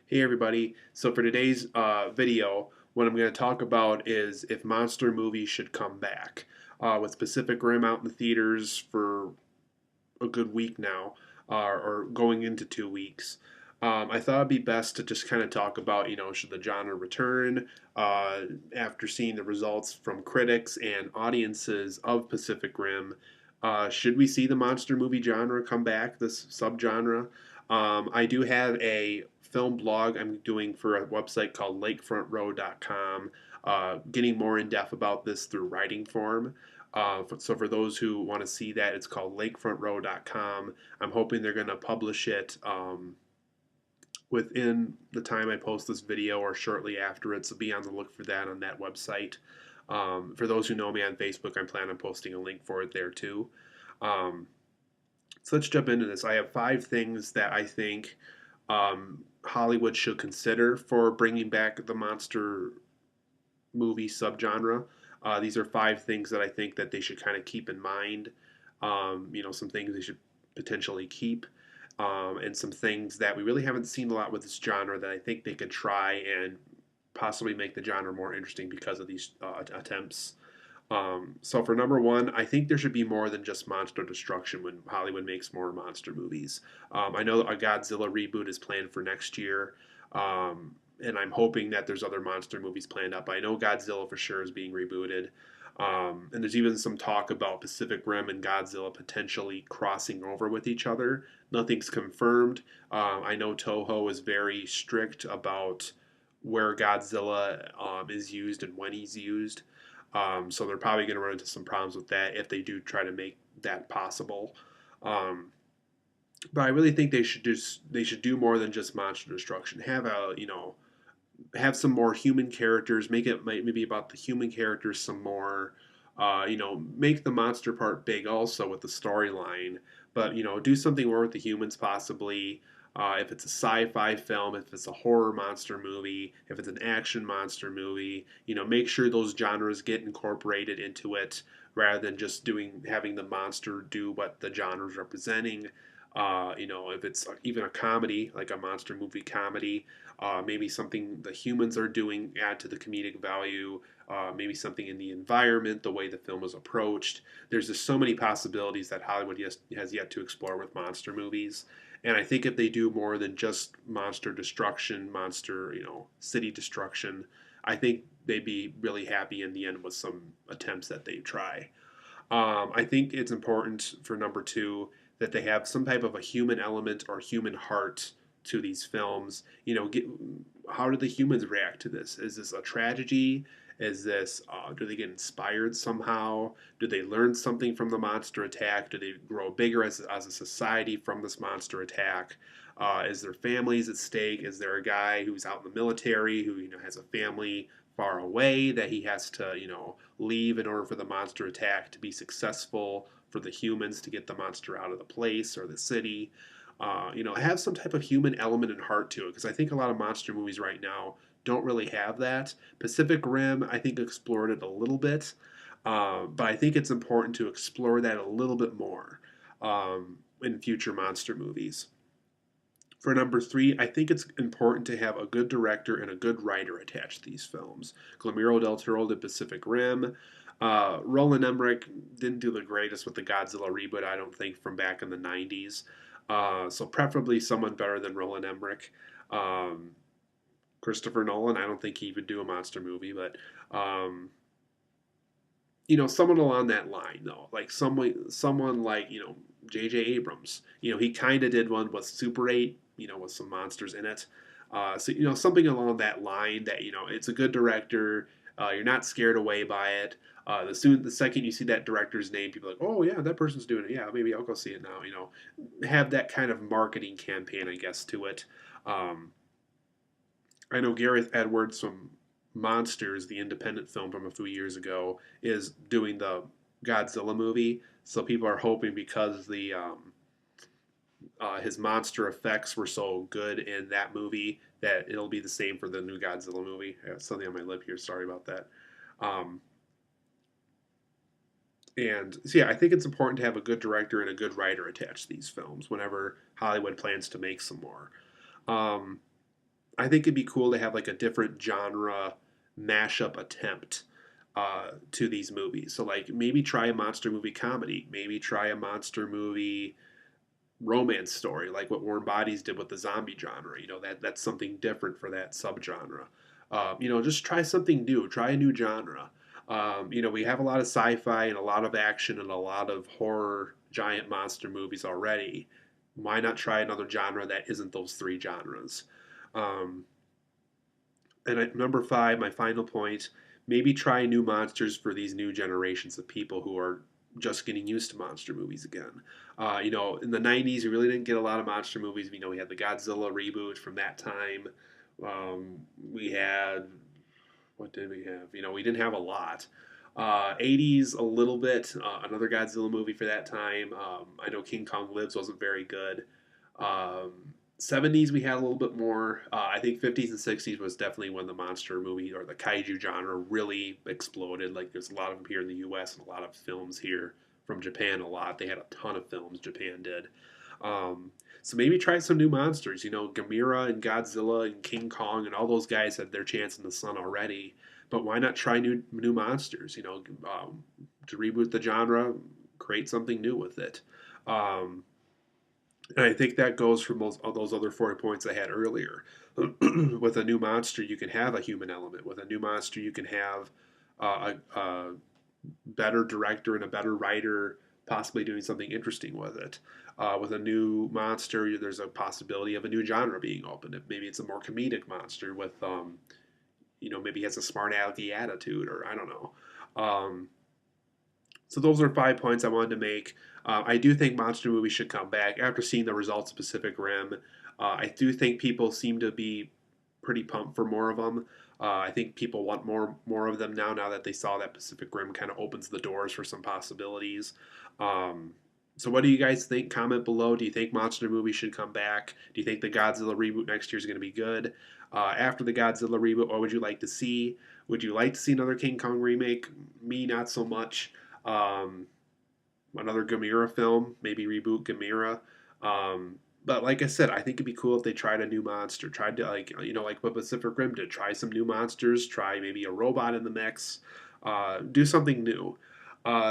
Hey everybody. So for today's video, what I'm going to talk about is if monster movies should come back. With Pacific Rim out in the theaters for a good week now, or going into 2 weeks, I thought it'd be best to just kind of talk about, should the genre return after seeing the results from critics and audiences of Pacific Rim. Should we see the monster movie genre come back, this subgenre? I do have a film blog I'm doing for a website called lakefrontrow.com, getting more in depth about this through writing form. So for those who want to see that, it's called lakefrontrow.com. I'm hoping they're going to publish it within the time I post this video or shortly after it. So be on the look for that on that website. For those who know me on Facebook, I'm planning on posting a link for it there too. Um, so let's jump into this. I have 5 things that I think Hollywood should consider for bringing back the monster movie subgenre. These are 5 things that I think that they should kind of keep in mind. Some things they should potentially keep, and some things that we really haven't seen a lot with this genre that I think they could try and possibly make the genre more interesting because of these attempts. So for number one, I think there should be more than just monster destruction when Hollywood makes more monster movies. I know a Godzilla reboot is planned for next year, and I'm hoping that there's other monster movies planned up. I know Godzilla for sure is being rebooted, and there's even some talk about Pacific Rim and Godzilla potentially crossing over with each other. Nothing's confirmed. I know Toho is very strict about where Godzilla is used and when he's used. So they're probably going to run into some problems with that if they do try to make that possible. Um, but I really think they should do more than just monster destruction. Have some more human characters. Make it maybe about the human characters some more. Make the monster part big also with the storyline. But do something more with the humans possibly. If it's a sci-fi film, if it's a horror monster movie, if it's an action monster movie, make sure those genres get incorporated into it rather than just having the monster do what the genre is representing. If it's even a comedy, like a monster movie comedy, maybe something the humans are doing add to the comedic value, maybe something in the environment, the way the film is approached. There's just so many possibilities that Hollywood has yet to explore with monster movies. And I think if they do more than just monster destruction, monster, city destruction, I think they'd be really happy in the end with some attempts that they try. I think it's important for number two that they have some type of a human element or human heart to these films. How do the humans react to this? Is this a tragedy? Is this do they get inspired somehow? Do they learn something from the monster attack? Do they grow bigger as a society from this monster attack? Is there families at stake? Is there a guy who's out in the military who has a family far away that he has to leave in order for the monster attack to be successful, for the humans to get the monster out of the place or the city? Have some type of human element and heart to it, because I think a lot of monster movies right now don't really have that. Pacific Rim, I think, explored it a little bit, but I think it's important to explore that a little bit more in future monster movies. For number three, I think it's important to have a good director and a good writer attached to these films. Guillermo del Toro did Pacific Rim. Roland Emmerich didn't do the greatest with the Godzilla reboot, I don't think, from back in the 90s. So preferably someone better than Roland Emmerich. Um, Christopher Nolan, I don't think he would do a monster movie, but someone along that line though, like someone like J.J. Abrams. He kind of did one with Super 8, with some monsters in it. So something along that line that it's a good director. You're not scared away by it. The second you see that director's name, people are like, oh yeah, that person's doing it. Yeah, maybe I'll go see it now. Have that kind of marketing campaign, I guess, to it. Um, I know Gareth Edwards from Monsters, the independent film from a few years ago, is doing the Godzilla movie. So people are hoping because the his monster effects were so good in that movie that it'll be the same for the new Godzilla movie. I have something on my lip here. Sorry about that. Um, and so yeah, I think it's important to have a good director and a good writer attached to these films whenever Hollywood plans to make some more. Um, I think it'd be cool to have like a different genre mashup attempt to these movies. So like maybe try a monster movie comedy, maybe try a monster movie romance story, like what Warm Bodies did with the zombie genre. That's something different for that subgenre. Just try something new. Try a new genre. We have a lot of sci-fi and a lot of action and a lot of horror giant monster movies already. Why not try another genre that isn't those three genres? Um, Number five, my final point, maybe try new monsters for these new generations of people who are just getting used to monster movies again. In the 90s, we really didn't get a lot of monster movies. We had the Godzilla reboot from that time. We had, what did we have? We didn't have a lot. 80s, a little bit. Another Godzilla movie for that time. I know King Kong Lives wasn't very good. Um, 70s we had a little bit more. I think 50s and 60s was definitely when the monster movie or the kaiju genre really exploded. Like there's a lot of them here in the U.S. and a lot of films here from Japan. A lot. They had a ton of films. Japan did. Um, so maybe try some new monsters. Gamera and Godzilla and King Kong and all those guys had their chance in the sun already. But why not try new monsters? To reboot the genre, create something new with it. Um, and I think that goes for most of those other 4 points I had earlier. With a new monster, you can have a human element. With a new monster, you can have a better director and a better writer possibly doing something interesting with it. With a new monster, there's a possibility of a new genre being opened. Maybe it's a more comedic monster with, maybe he has a smart alecky attitude, or I don't know. Um, so those are 5 points I wanted to make. I do think monster movies should come back after seeing the results of Pacific Rim. I do think people seem to be pretty pumped for more of them. I think people want more of them now. Now that they saw that Pacific Rim kind of opens the doors for some possibilities. Um, so what do you guys think? Comment below. Do you think monster movies should come back? Do you think the Godzilla reboot next year is going to be good? After the Godzilla reboot, what would you like to see? Would you like to see another King Kong remake? Me, not so much. Um, Another Gamera film, maybe reboot Gamera. But like I said, I think it'd be cool if they tried a new monster, tried to like what Pacific Rim did, try some new monsters, try maybe a robot in the mix, do something new.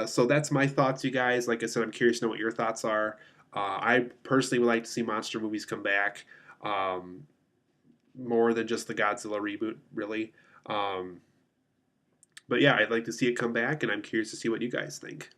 So that's my thoughts, you guys. Like I said, I'm curious to know what your thoughts are. I personally would like to see monster movies come back, um, more than just the Godzilla reboot, really. But yeah, I'd like to see it come back, and I'm curious to see what you guys think.